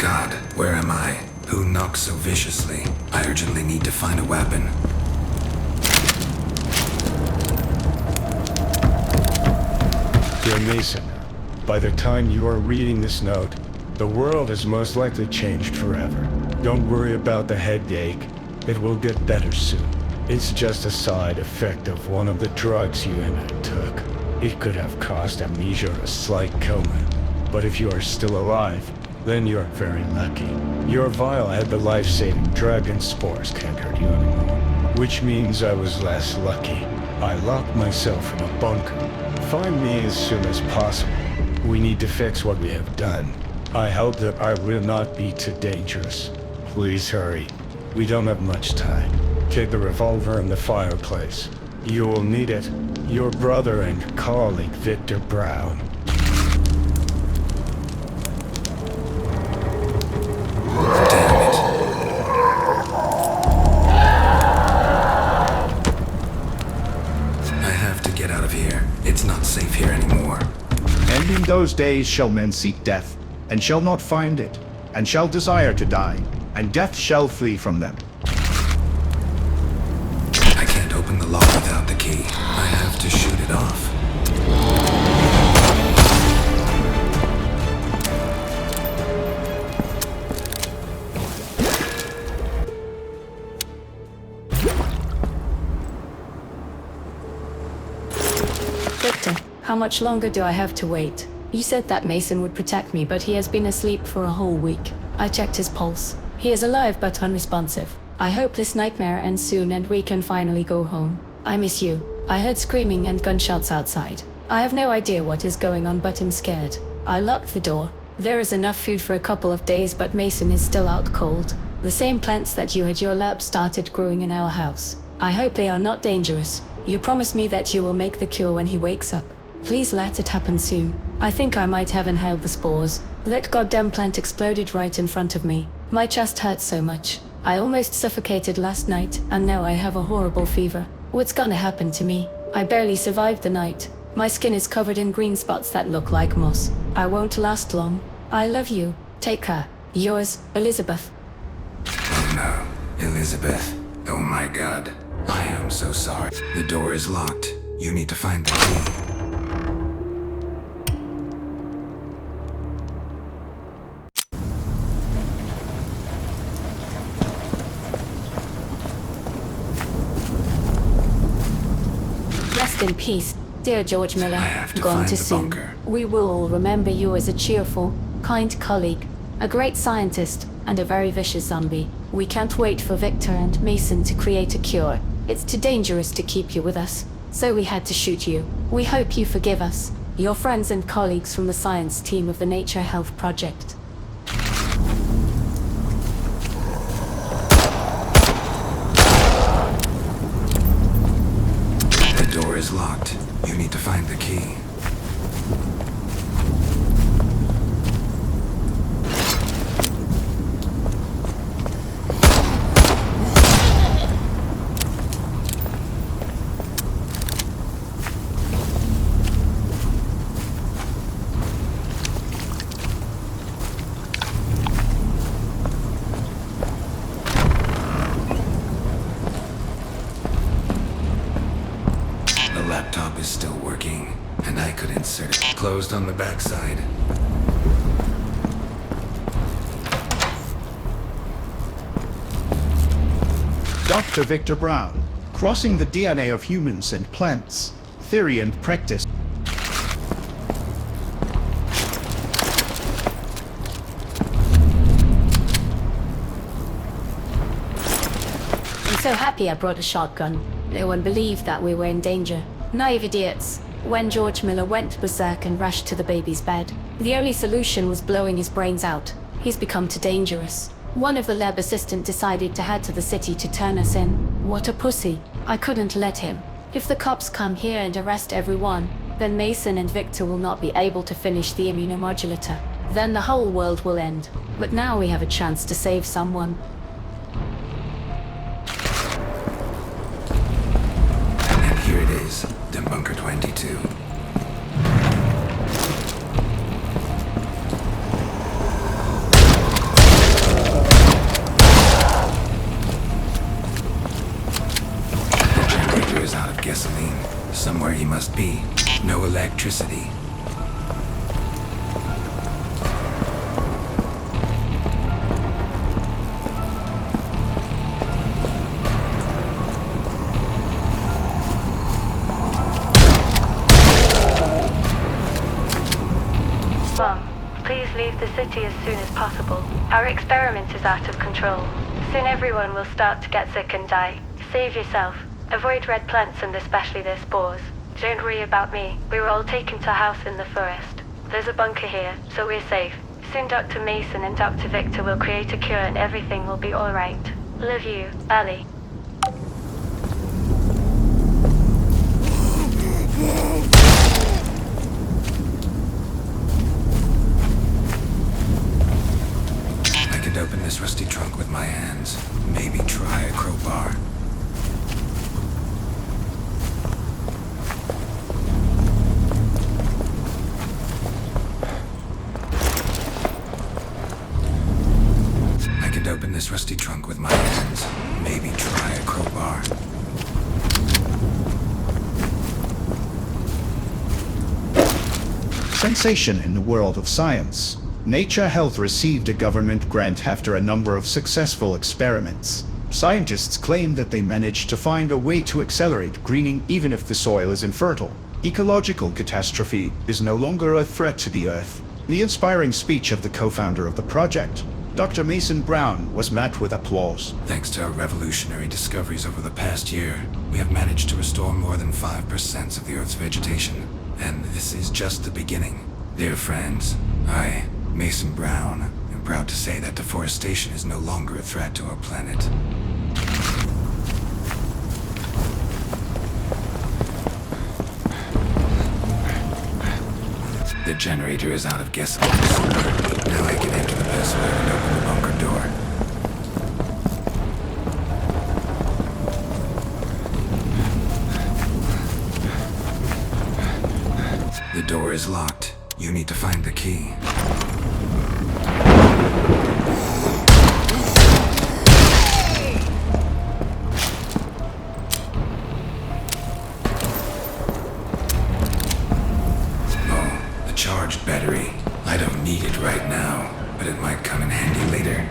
God, where am I? Who knocks so viciously? I urgently need to find a weapon. Dear Mason, by the time you are reading this note, the world has most likely changed forever. Don't worry about the headache. It will get better soon. It's just a side effect of one of the drugs you and I took. It could have caused amnesia or a slight coma. But if you are still alive, then you're very lucky. Your vial had the life-saving drug and spores can't hurt you anymore. Which means I was less lucky. I locked myself in a bunker. Find me as soon as possible. We need to fix what we have done. I hope that I will not be too dangerous. Please hurry. We don't have much time. Take the revolver in the fireplace. You will need it. Your brother and colleague, Victor Brown. It's not safe here anymore. And in those days shall men seek death, and shall not find it, and shall desire to die, and death shall flee from them. I can't open the lock without the key. I have to shoot it off. Victor, how much longer do I have to wait? You said that Mason would protect me, but he has been asleep for a whole week. I checked his pulse. He is alive but unresponsive. I hope this nightmare ends soon and we can finally go home. I miss you. I heard screaming and gunshots outside. I have no idea what is going on, but I'm scared. I locked the door. There is enough food for a couple of days, but Mason is still out cold. The same plants that you had your lab started growing in our house. I hope they are not dangerous. You promised me that you will make the cure when he wakes up. Please let it happen soon. I think I might have inhaled the spores. That goddamn plant exploded right in front of me. My chest hurts so much. I almost suffocated last night, and now I have a horrible fever. What's gonna happen to me? I barely survived the night. My skin is covered in green spots that look like moss. I won't last long. I love you. Take care. Yours, Elizabeth. Oh no, Elizabeth. Oh my God. I am so sorry. The door is locked. You need to find the key. Rest in peace, dear George Miller. I have to Gone find too the soon. bunker. We will all remember you as a cheerful, kind colleague, a great scientist, and a very vicious zombie. We can't wait for Victor and Mason to create a cure. It's too dangerous to keep you with us, so we had to shoot you. We hope you forgive us, your friends and colleagues from the science team of the Nature Health Project. The door is locked. You need to find the key. The laptop is still working, and I could insert it. Closed on the backside. Dr. Victor Brown, crossing the DNA of humans and plants, theory and practice. I'm so happy I brought a shotgun. No one believed that we were in danger. Naive idiots. When George Miller went berserk and rushed to the baby's bed, the only solution was blowing his brains out. He's become too dangerous. One of the lab assistants decided to head to the city to turn us in. What a pussy. I couldn't let him. If the cops come here and arrest everyone, then Mason and Victor will not be able to finish the immunomodulator. Then the whole world will end. But now we have a chance to save someone. And here it is, the Bunker 22. Mom, please leave the city as soon as possible. Our experiment is out of control. Soon everyone will start to get sick and die. Save yourself. Avoid red plants and especially their spores. Don't worry about me. We were all taken to a house in the forest. There's a bunker here, so we're safe. Soon Dr. Mason and Dr. Victor will create a cure and everything will be alright. Love you, Ellie. I could open this rusty trunk with my hands. Maybe try a crowbar. Open this rusty trunk with my hands. Maybe try a crowbar. Sensation in the world of science. Nature Health received a government grant after a number of successful experiments. Scientists claim that they managed to find a way to accelerate greening even if the soil is infertile. Ecological catastrophe is no longer a threat to the Earth. The inspiring speech of the co-founder of the project, Dr. Mason Brown, was met with applause. Thanks to our revolutionary discoveries over the past year, we have managed to restore more than 5% of the Earth's vegetation. And this is just the beginning. Dear friends, I, Mason Brown, am proud to say that deforestation is no longer a threat to our planet. The generator is out of guessable power. Now I can enter the password and open the bunker door. The door is locked. You need to find the key. Charged battery. I don't need it right now, but it might come in handy later.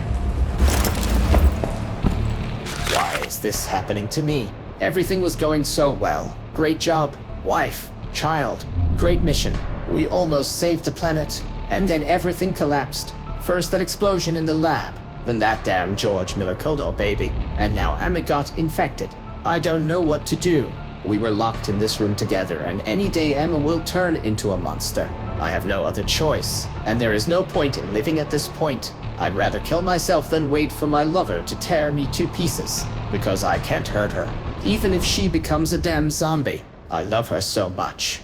Why is this happening to me? Everything was going so well. Great job, wife, child, great mission. We almost saved the planet, and then everything collapsed. First that explosion in the lab, then that damn George Miller Kodal baby, and now Amit got infected. I don't know what to do. We were locked in this room together, and any day Emma will turn into a monster. I have no other choice, and there is no point in living at this point. I'd rather kill myself than wait for my lover to tear me to pieces, because I can't hurt her, even if she becomes a damn zombie. I love her so much.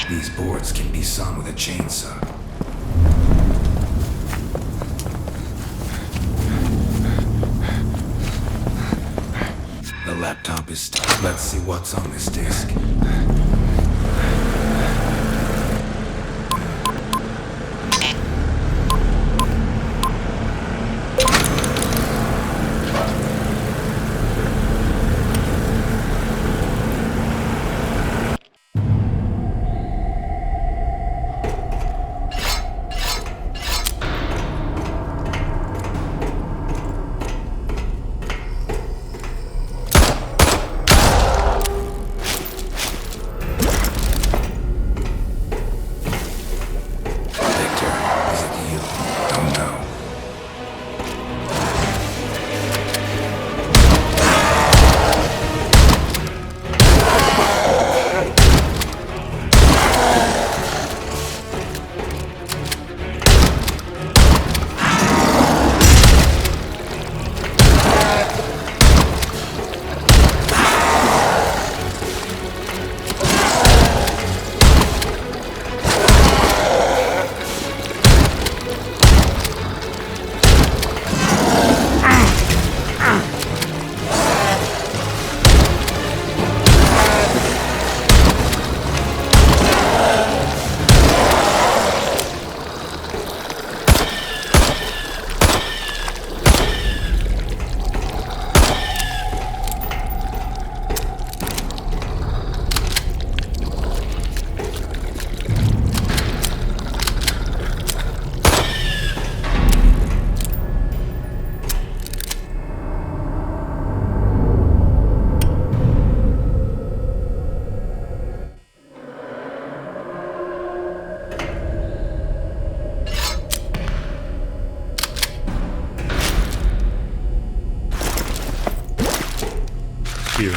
These boards can be sawn with a chainsaw. The laptop is stuck. Let's see what's on this disk.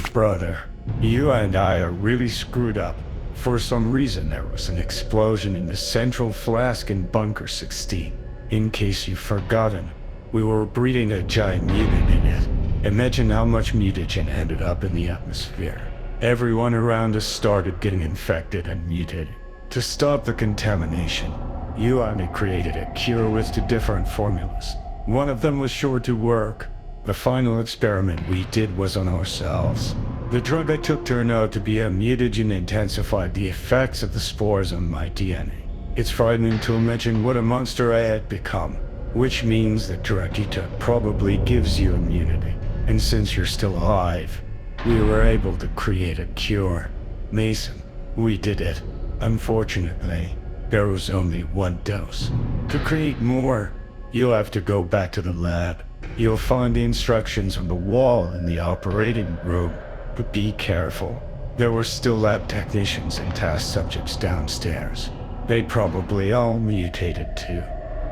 Big brother, you and I are really screwed up. For some reason, there was an explosion in the central flask in Bunker 16. In case you've forgotten, we were breeding a giant mutant in it. Imagine how much mutagen ended up in the atmosphere. Everyone around us started getting infected and mutated. To stop the contamination, you and I created a cure with 2 different formulas. One of them was sure to work. The final experiment we did was on ourselves. The drug I took turned out to be a mutagen intensified the effects of the spores on my DNA. It's frightening to imagine what a monster I had become, which means the drug you took probably gives you immunity. And since you're still alive, we were able to create a cure. Mason, we did it. Unfortunately, there was only 1 dose. To create more, you'll have to go back to the lab. You'll find the instructions on the wall in the operating room. But be careful. There were still lab technicians and task subjects downstairs. They probably all mutated too.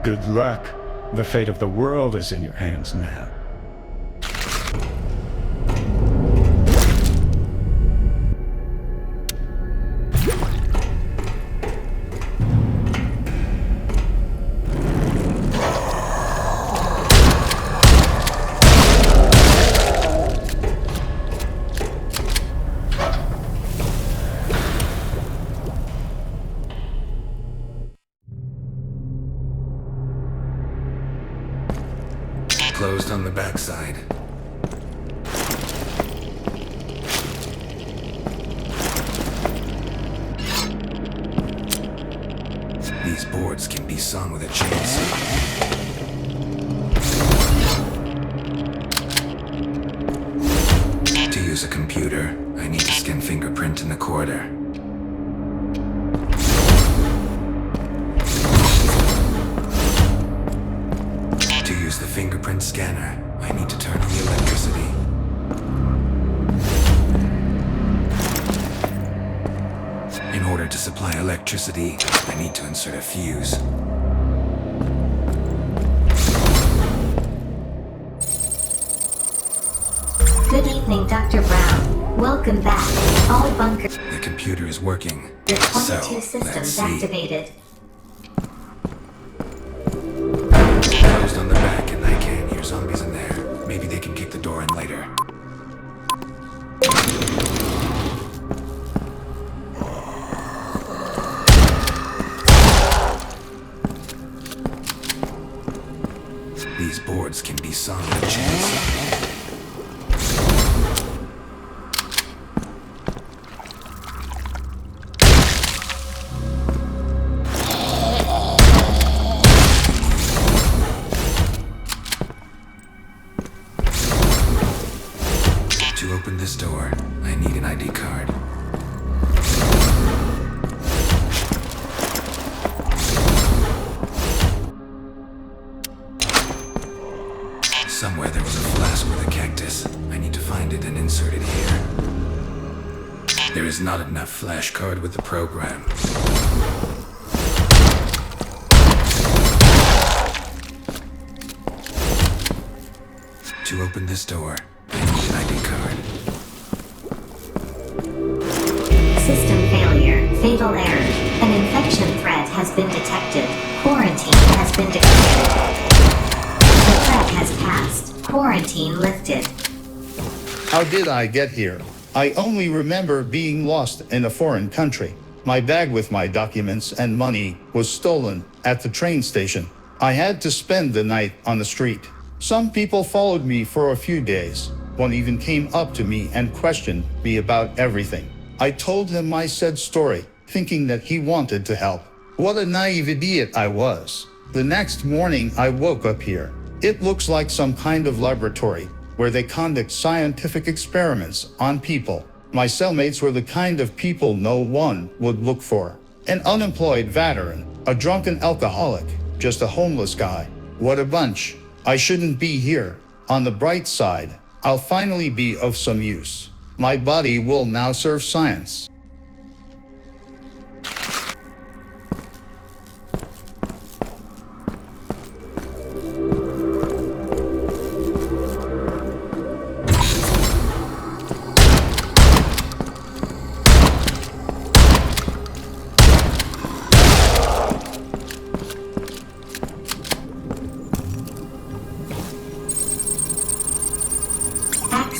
Good luck. The fate of the world is in your hands now. Closed on the backside. These boards can be sawn with a chainsaw. To use a computer, I need to scan fingerprint in the corridor. The fingerprint scanner. I need to turn on the electricity. In order to supply electricity, I need to insert a fuse. Good evening, Dr. Brown. Welcome back. All bunker. The computer is working. Your 22 So, let's systems see. activated. Closed on the back and I can't hear zombies in there. Maybe they can kick the door in later. These boards can be sawn with a chainsaw. To open this door, I need an ID card. Somewhere there was a flask with a cactus. I need to find it and insert it here. There is not enough flash card with the program. To open this door, I need an ID card. System failure. Fatal error. An infection threat has been detected. Quarantine has been declared. The threat has passed. Quarantine lifted. How did I get here? I only remember being lost in a foreign country. My bag with my documents and money was stolen at the train station. I had to spend the night on the street. Some people followed me for a few days. One even came up to me and questioned me about everything. I told him my said story, thinking that he wanted to help. What a naive idiot I was. The next morning I woke up here. It looks like some kind of laboratory where they conduct scientific experiments on people. My cellmates were the kind of people no one would look for. An unemployed veteran, a drunken alcoholic, just a homeless guy. What a bunch. I shouldn't be here. On the bright side, I'll finally be of some use. My body will now serve science.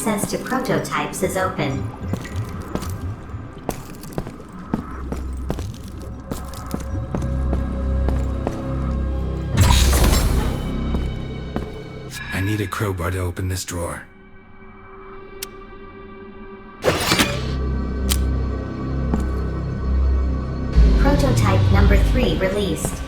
Access to prototypes is open. I need a crowbar to open this drawer. Prototype number 3 released.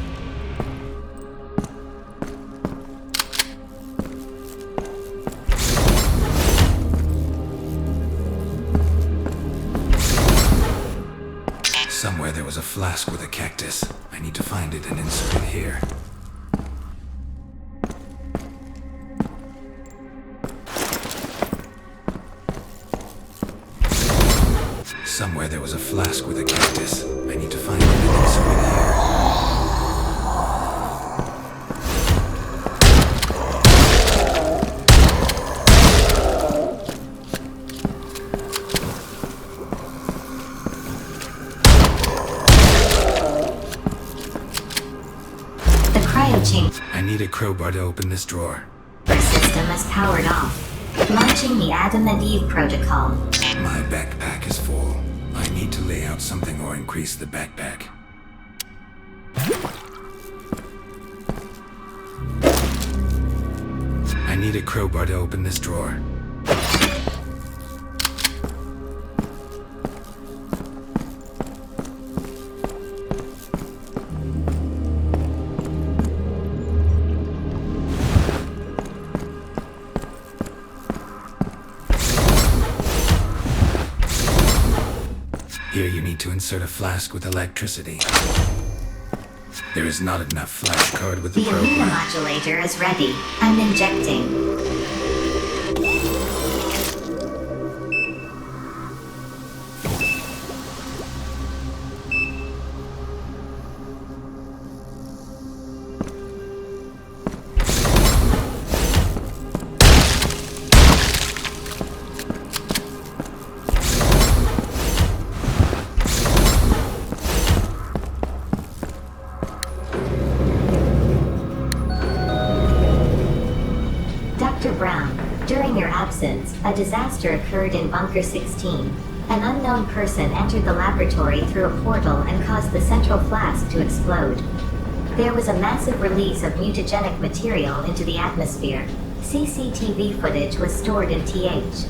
Somewhere there was a flask with a cactus. I need to find it and insert it here. Somewhere there was a flask with a cactus. I need to find it and insert it here. The cryochamber I need a crowbar to open this drawer. system is powered off. Launching the Adam and Eve protocol. My backpack is full. I need to lay out something or increase the backpack. I need a crowbar to open this drawer. Here you need to insert a flask with electricity. There is not enough flash card with the The arena program. modulator is ready. I'm injecting. Dr. Brown, during your absence, a disaster occurred in Bunker 16. An unknown person entered the laboratory through a portal and caused the central flask to explode. There was a massive release of mutagenic material into the atmosphere. CCTV footage was stored in TH.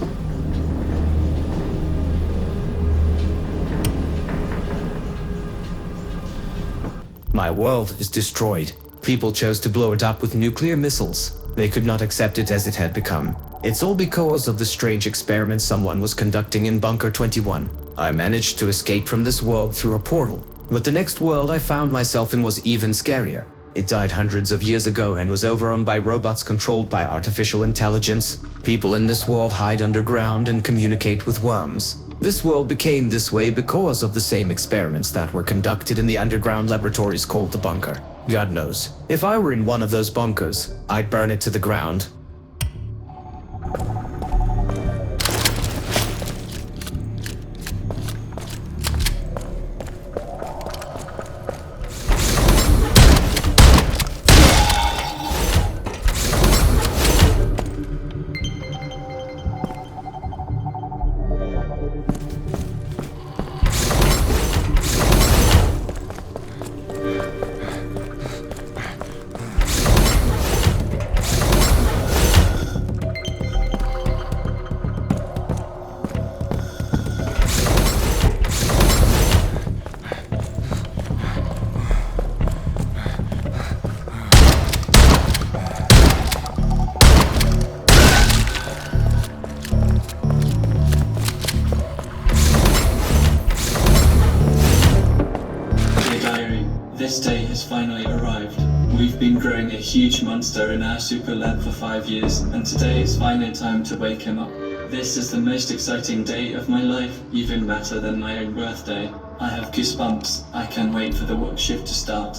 My world is destroyed. People chose to blow it up with nuclear missiles. They could not accept it as it had become. It's all because of the strange experiment someone was conducting in Bunker 21. I managed to escape from this world through a portal, but the next world I found myself in was even scarier. It died hundreds of years ago and was overrun by robots controlled by artificial intelligence. People in this world hide underground and communicate with worms. This world became this way because of the same experiments that were conducted in the underground laboratories called the Bunker. God knows, if I were in one of those bunkers, I'd burn it to the ground. This day has finally arrived. We've been growing a huge monster in our super lab for 5 years, and today is finally time to wake him up. This is the most exciting day of my life, even better than my own birthday. I have goosebumps. I can't wait for the work shift to start.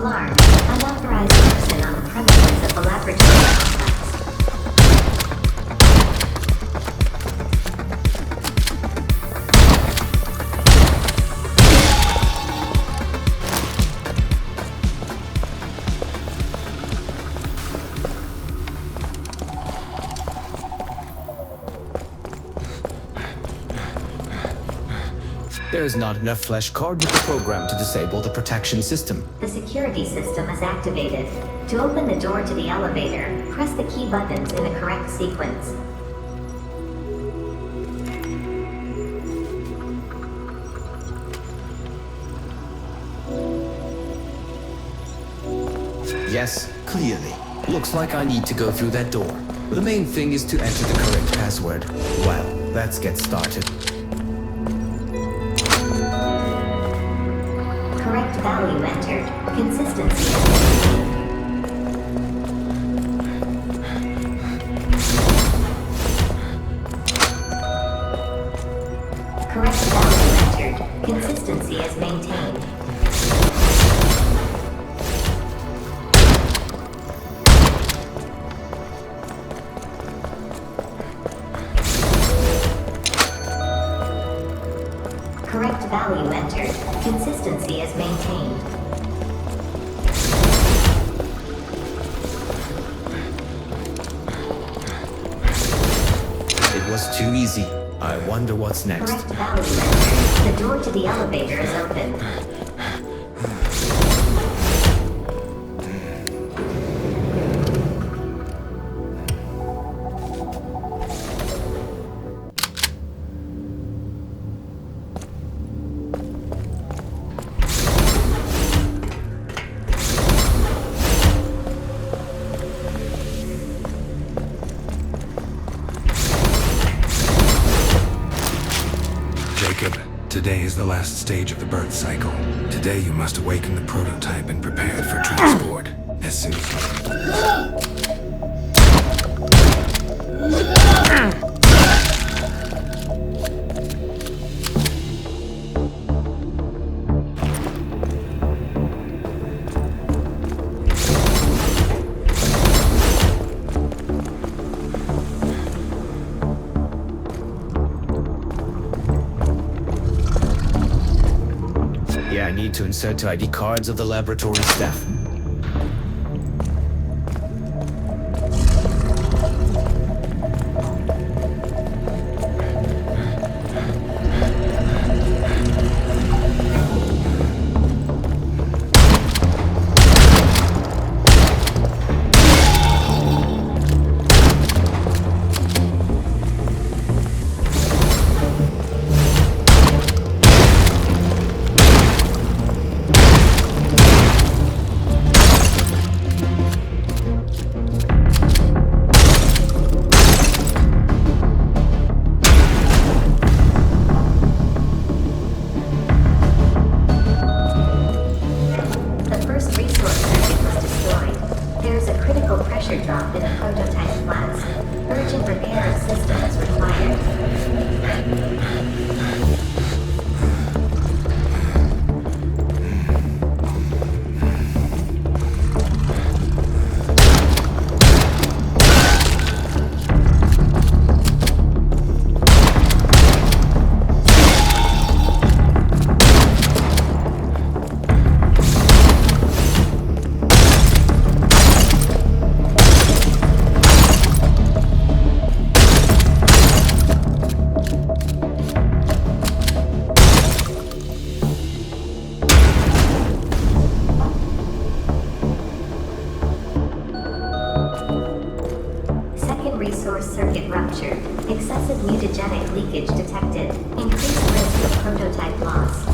Alarm. Unauthorized person on the premises of the laboratory complex. There is not enough flesh card with the program to disable the protection system. The security system is activated. To open the door to the elevator, press the key buttons in the correct sequence. Yes, clearly. Looks like I need to go through that door. The main thing is to enter the correct password. Well, let's get started. Correct value entered. Consistency. Correct value entered. Consistency is maintained. Correct value entered. Consistency is maintained. It was too easy. I wonder what's next. Correct value entered. The door to the elevator is open. Jacob, today is the last stage of the birth cycle. Today you must awaken the prototype and prepare it for transport as soon as Yeah, I need to insert ID cards of the laboratory staff. drop in a prototype flask. Urgent repair of system is required. Resource circuit ruptured. Excessive mutagenic leakage detected. Increased risk of prototype loss.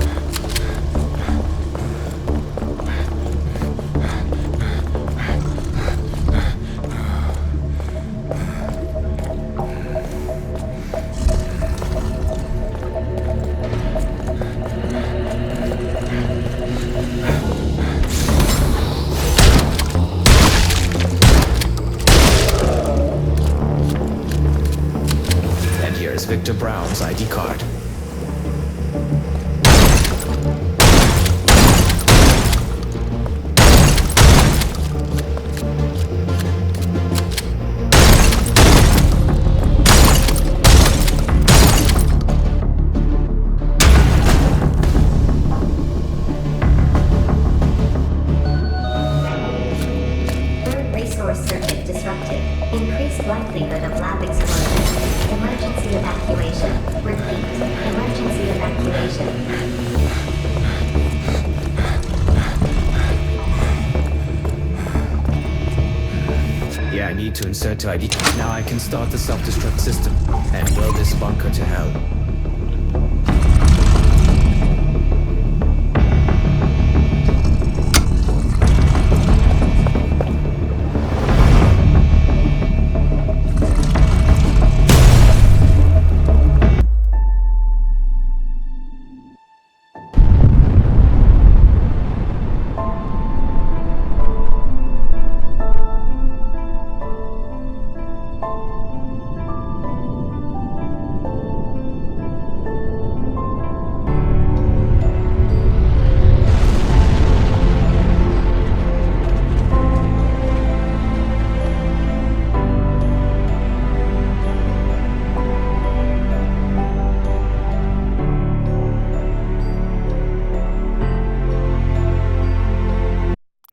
Victor Brown's ID card. need to insert to ID. Now I can start the self-destruct system and blow this bunker to hell.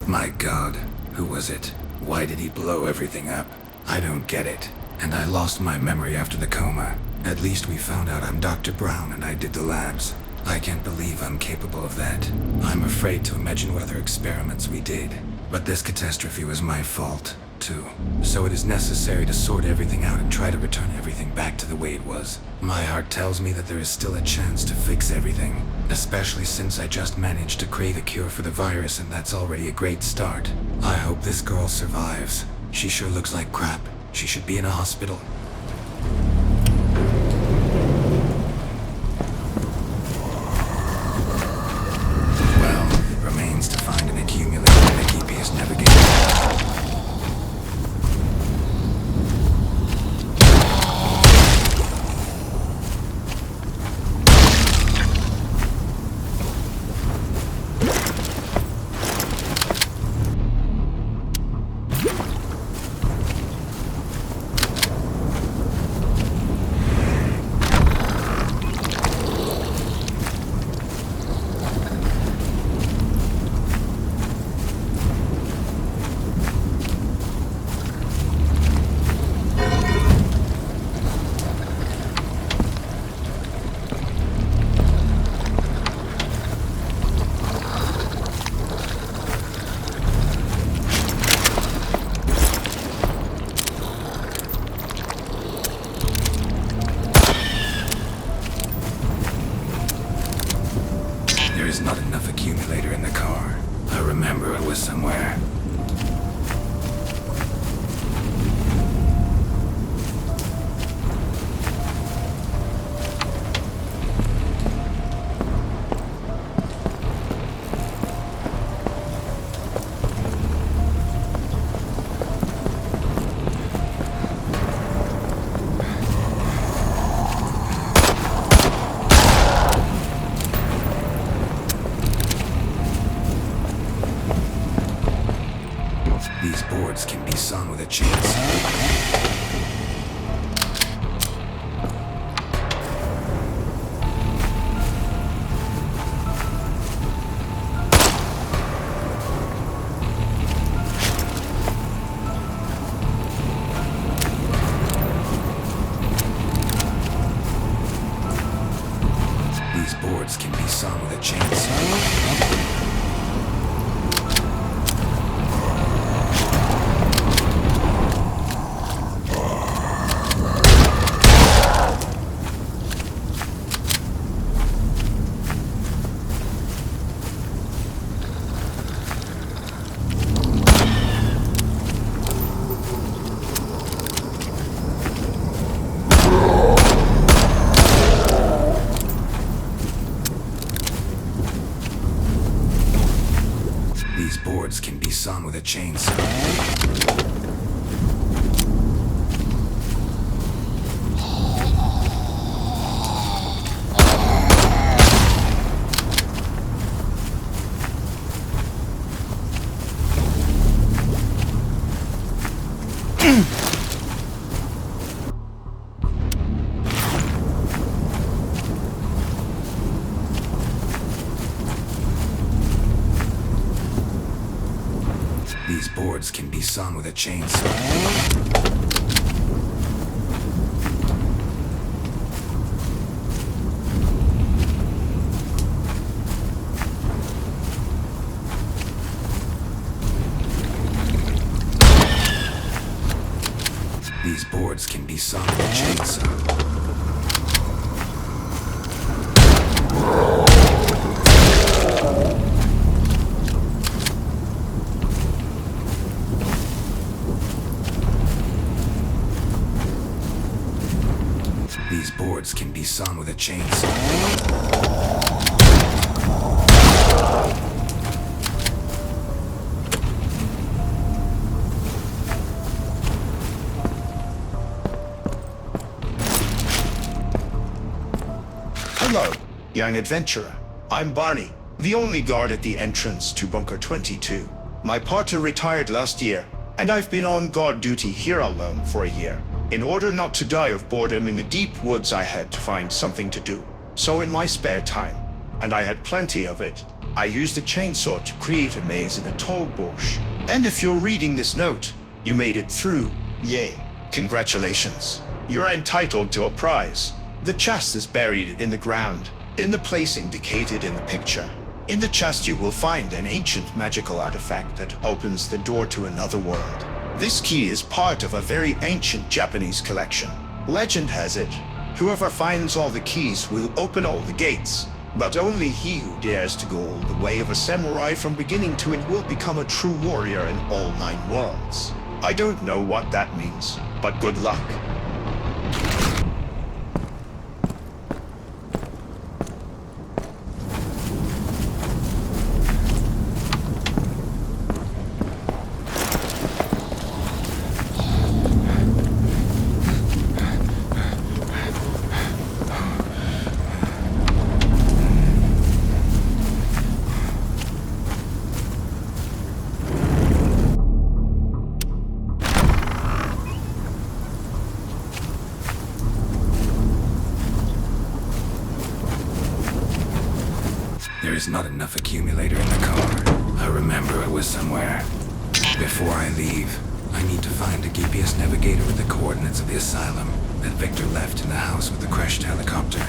My God, who was it? Why did he blow everything up? I don't get it. And I lost my memory after the coma. At least we found out I'm Dr. Brown and I did the labs. I can't believe I'm capable of that. I'm afraid to imagine what other experiments we did. But this catastrophe was my fault, too. So it is necessary to sort everything out and try to return everything back to the way it was. My heart tells me that there is still a chance to fix everything, especially since I just managed to create a cure for the virus, and that's already a great start. I hope this girl survives. She sure looks like crap. She should be in a hospital. Well, remains to find an accumulator and a GPS navigator. There's not enough accumulator in the car. I remember it was somewhere. These boards can be sawn with a chainsaw. These boards can be sawn with a chainsaw. These boards can be sawn with a chainsaw. These boards can be sawn with a chainsaw. sawn with a chainsaw. These boards can be sawn with a chainsaw. Hello, young adventurer. I'm Barney, the only guard at the entrance to Bunker 22. My partner retired last year, and I've been on guard duty here alone for a year. In order not to die of boredom in the deep woods, I had to find something to do. So in my spare time, and I had plenty of it, I used a chainsaw to create a maze in a tall bush. And if you're reading this note, you made it through. Yay. Congratulations. You're entitled to a prize. The chest is buried in the ground, in the place indicated in the picture. In the chest you will find an ancient magical artifact that opens the door to another world. This key is part of a very ancient Japanese collection. Legend has it, whoever finds all the keys will open all the gates, but only he who dares to go all the way of a samurai from beginning to end will become a true warrior in all 9 worlds. I don't know what that means, but good luck. There is not enough accumulator in the car. I remember it was somewhere. Before I leave, I need to find a GPS navigator with the coordinates of the asylum that Victor left in the house with the crashed helicopter.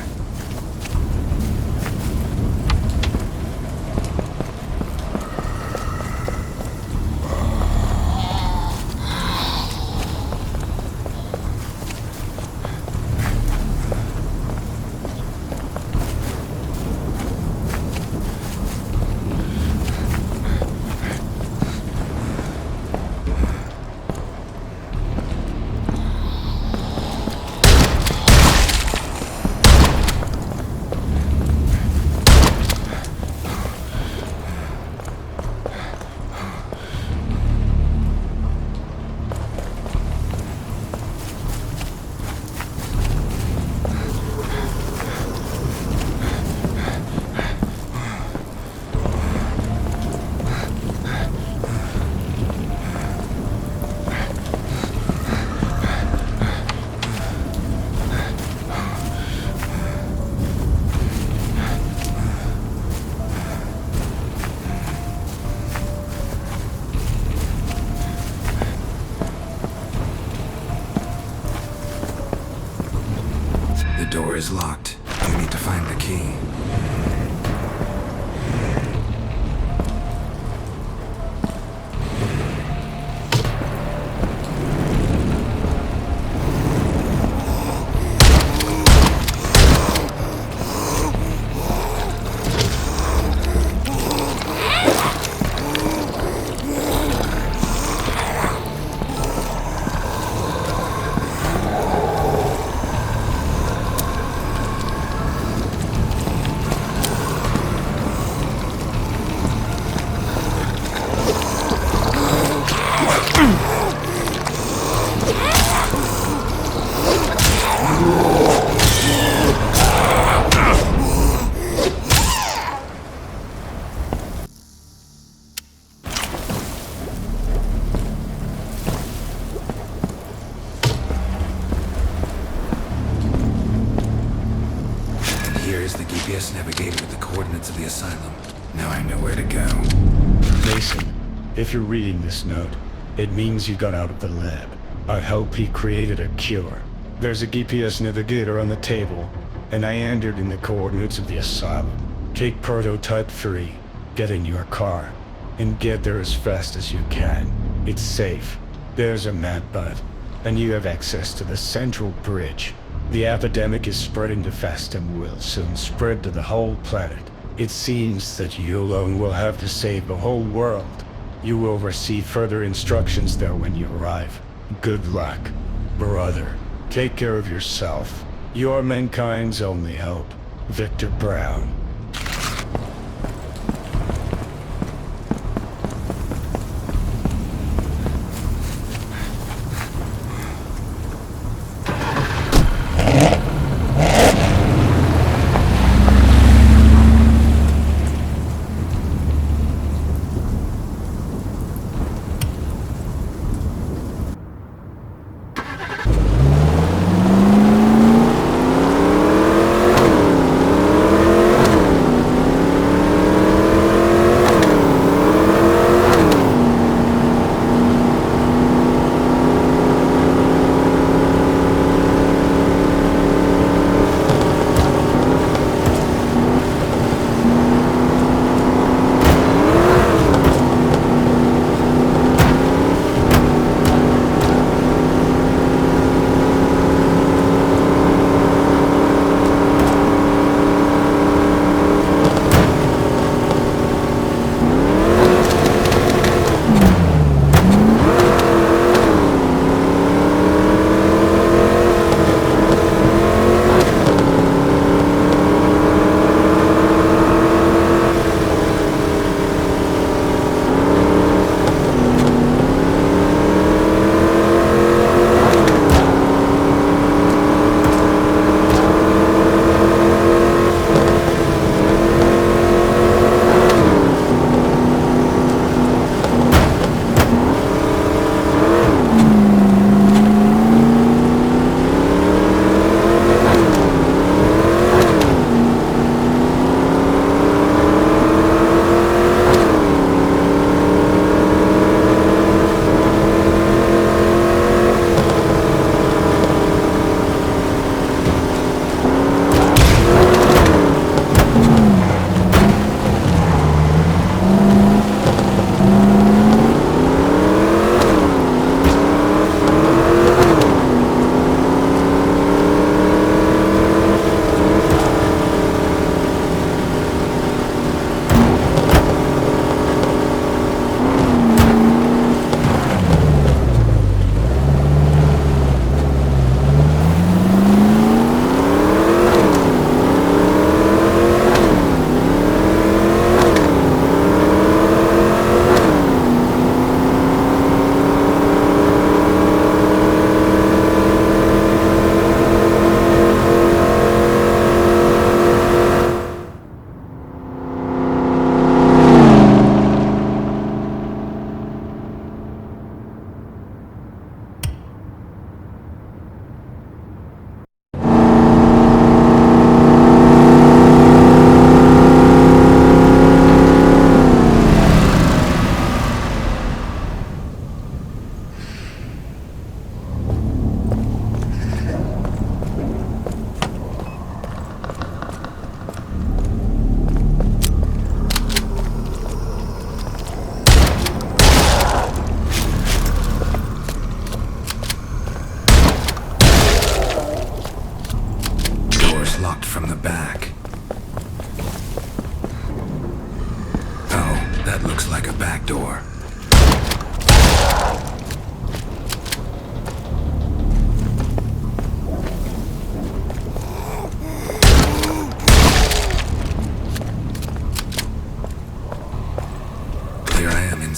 The door is locked. You need to find the key. Here is the GPS navigator with the coordinates of the asylum. Now I know where to go. Mason, if you're reading this note, it means you got out of the lab. I hope he created a cure. There's a GPS navigator on the table, and I entered in the coordinates of the asylum. Take prototype 3, get in your car, and get there as fast as you can. It's safe. There's a map, bud. and you have access to the central bridge. The epidemic is spreading too fast and will soon spread to the whole planet. It seems that you alone will have to save the whole world. You will receive further instructions there when you arrive. Good luck, brother. Take care of yourself. You are mankind's only hope. Victor Brown.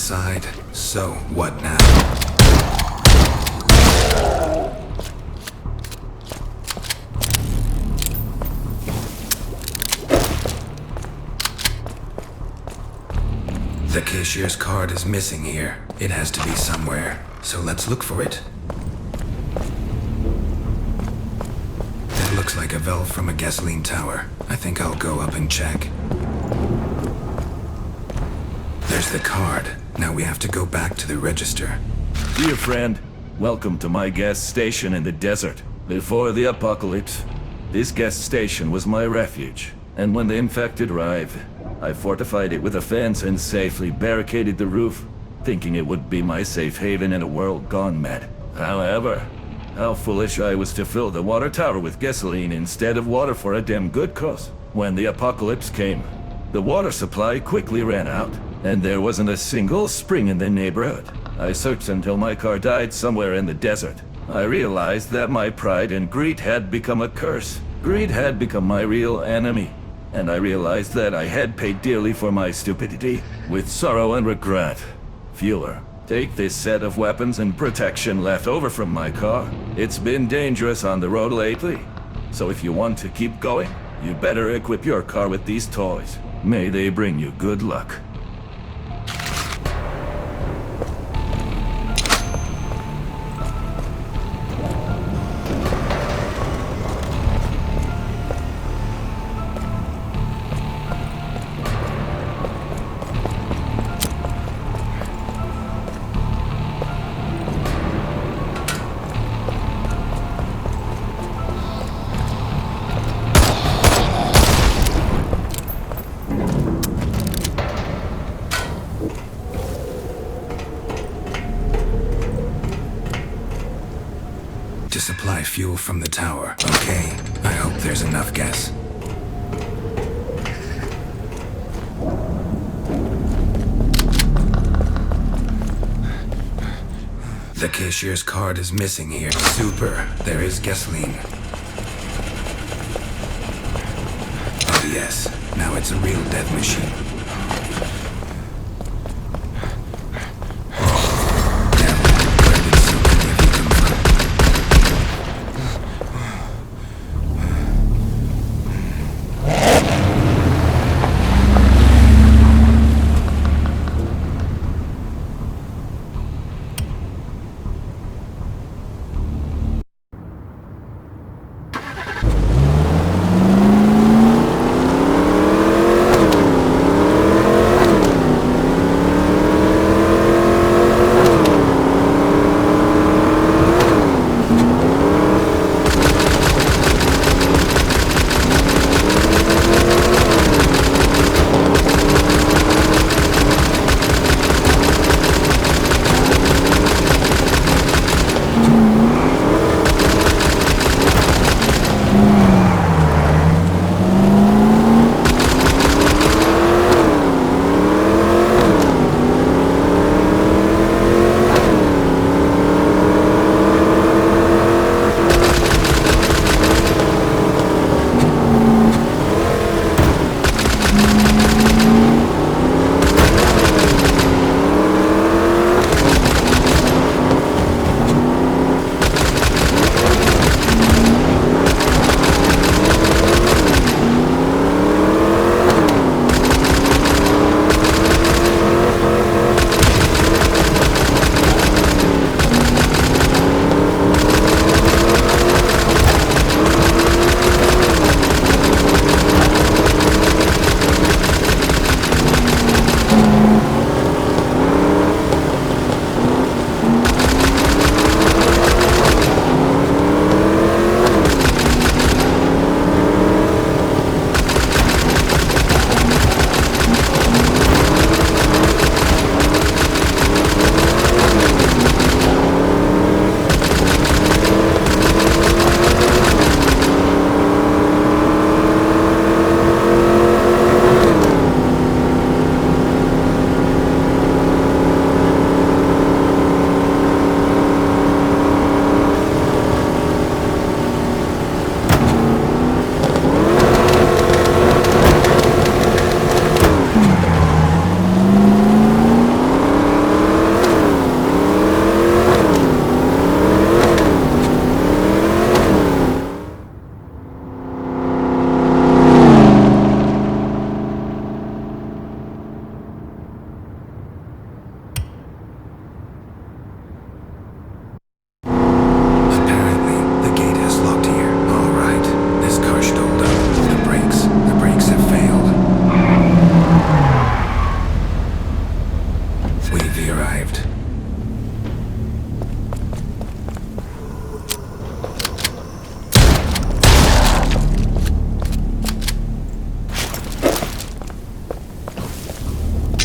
inside. So, what now? The cashier's card is missing here. It has to be somewhere, so let's look for it. It looks like a valve from a gasoline tower. I think I'll go up and check. There's the card. Now we have to go back to the register. Dear friend, welcome to my gas station in the desert. Before the apocalypse, this gas station was my refuge. And when the infected arrived, I fortified it with a fence and safely barricaded the roof, thinking it would be my safe haven in a world gone mad. However, how foolish I was to fill the water tower with gasoline instead of water for a damn good cause. When the apocalypse came, the water supply quickly ran out, and there wasn't a single spring in the neighborhood. I searched until my car died somewhere in the desert. I realized that my pride and greed had become a curse. Greed had become my real enemy. And I realized that I had paid dearly for my stupidity, with sorrow and regret. Fueler, take this set of weapons and protection left over from my car. It's been dangerous on the road lately. So if you want to keep going, you better equip your car with these toys. May they bring you good luck. To supply fuel from the tower. Okay, I hope there's enough gas. The cashier's card is missing here. Super, there is gasoline. Oh yes, now it's a real death machine.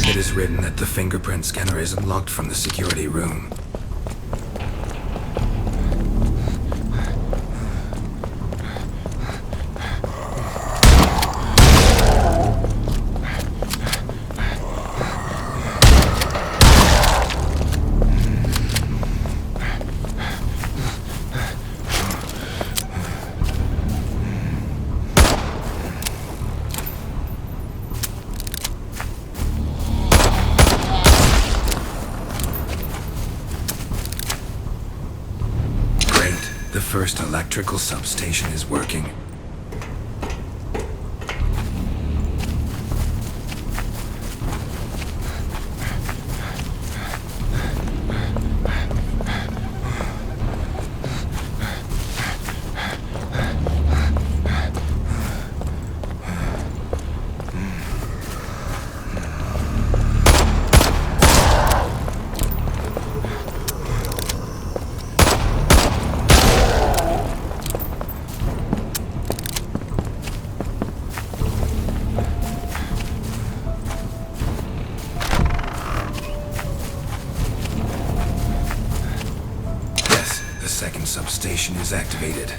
It is written that the fingerprint scanner is unlocked from the security room. first electrical substation is working. Substation is activated.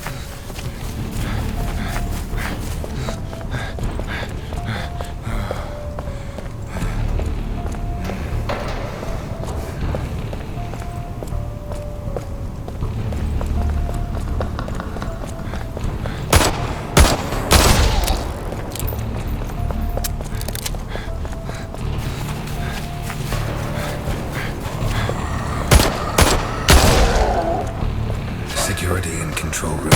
Security and control room.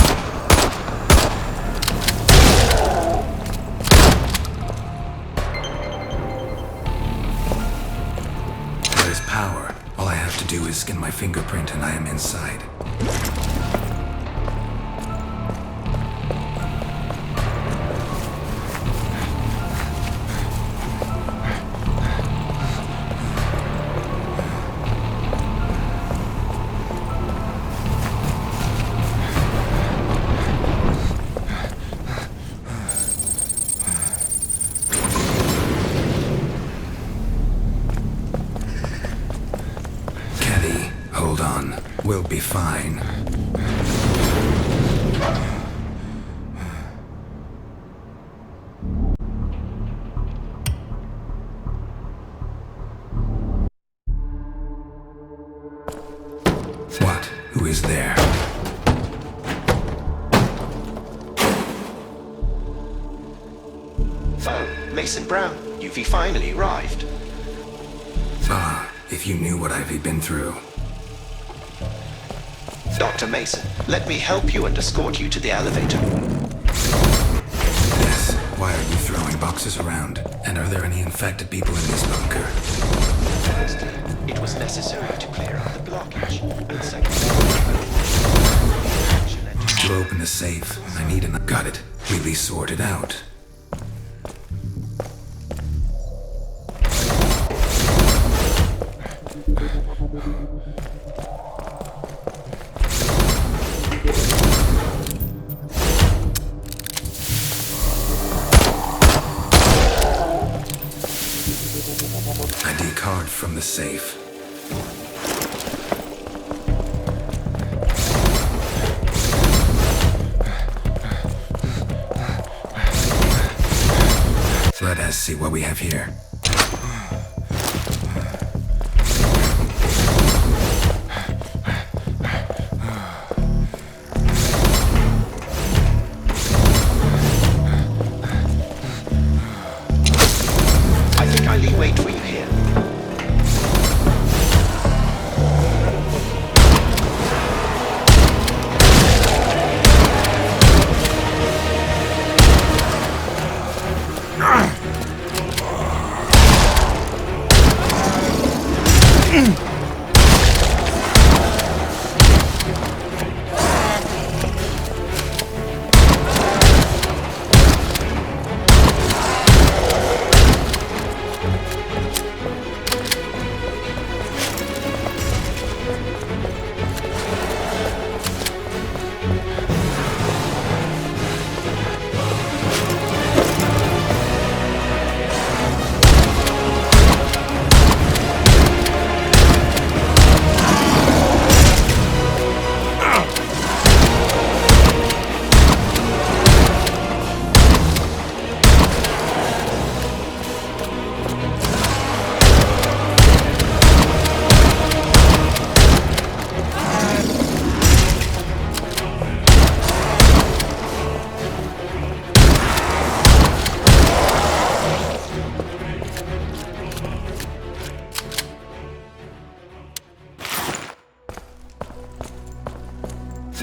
There's power. All I have to do is scan my fingerprint and I am inside. Hold on. We'll be fine. What? Who is there? Oh, Mason Brown, you've finally arrived. Ah, if you knew what I've been through. Dr. Mason, let me help you and escort you to the elevator. Yes, why are you throwing boxes around? And are there any infected people in this bunker? Firstly, it was necessary to clear out the blockage. And secondly, to open the safe, I need an... Got it. Really sorted out. ID card from the safe. Let us see what we have here. I think I'll wait for you here.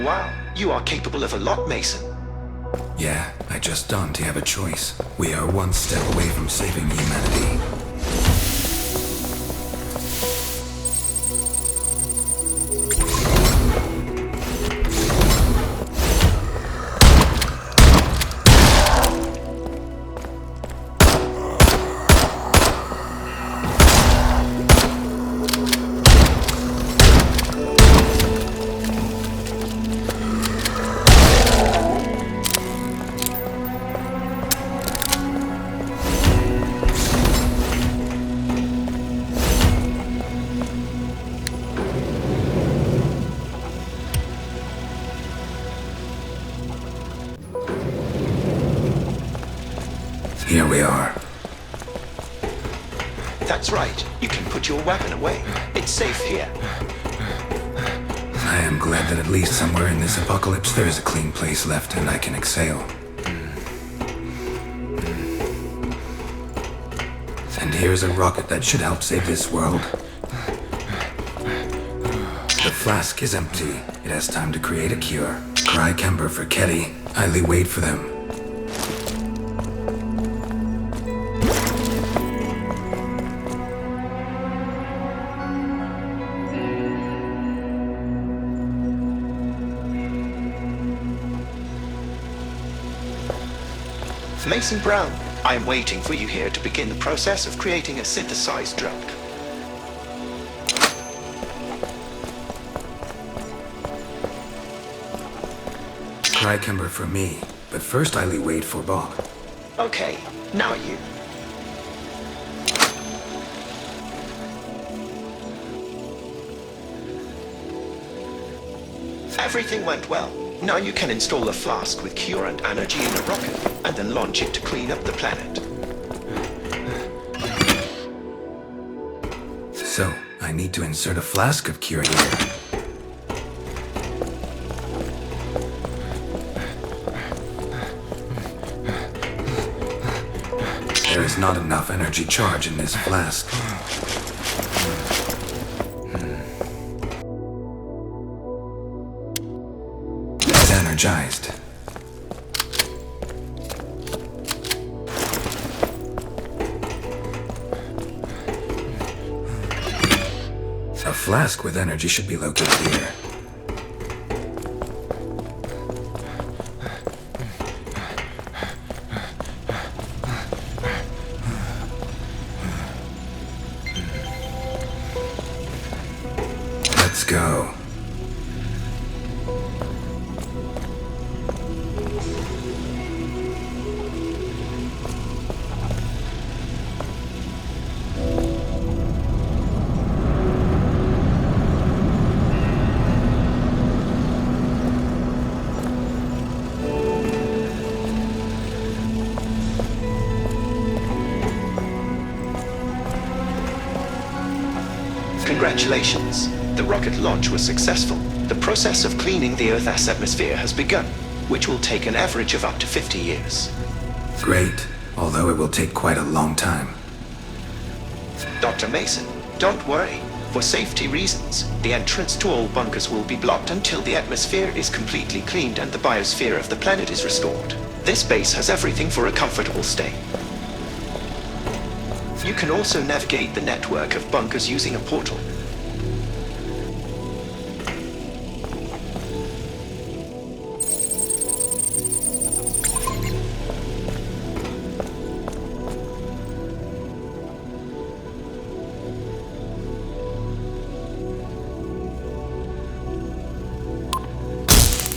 Wow, You are capable of a lot, Mason. Yeah, I just don't have a choice. We are one step away from saving humanity. Here we are. That's right. You can put your weapon away. It's safe here. I am glad that at least somewhere in this apocalypse there is a clean place left and I can exhale. And here's a rocket that should help save this world. The flask is empty. It has time to create a cure. Cry Kemper for Ketty. Idly wait for them. Mason Brown, I am waiting for you here to begin the process of creating a synthesized drug. Cry Kemper for me, but first Idly wait for Bob. Okay, now you. Everything went well. Now you can install a flask with cure and energy in a rocket, and then launch it to clean up the planet. So, I need to insert a flask of cure here. There is not enough energy charge in this flask. It's energized. A flask with energy should be located here. Let's go. Congratulations. The rocket launch was successful. The process of cleaning the Earth's atmosphere has begun, which will take an average of up to 50 years. Great, although it will take quite a long time. Dr. Mason, don't worry. For safety reasons, the entrance to all bunkers will be blocked until the atmosphere is completely cleaned and the biosphere of the planet is restored. This base has everything for a comfortable stay. You can also navigate the network of bunkers using a portal.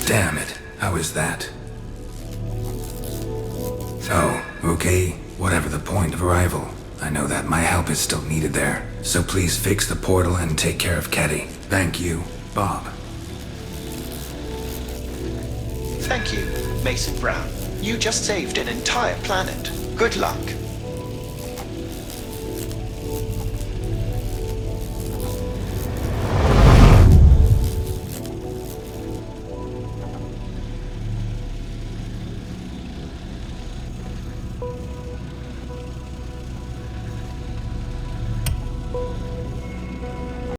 Damn it, how is that? Oh, okay, whatever the point of arrival. I know that my help is still needed there, so please fix the portal and take care of Ketty. Thank you, Bob. Thank you, Mason Brown. You just saved an entire planet. Good luck.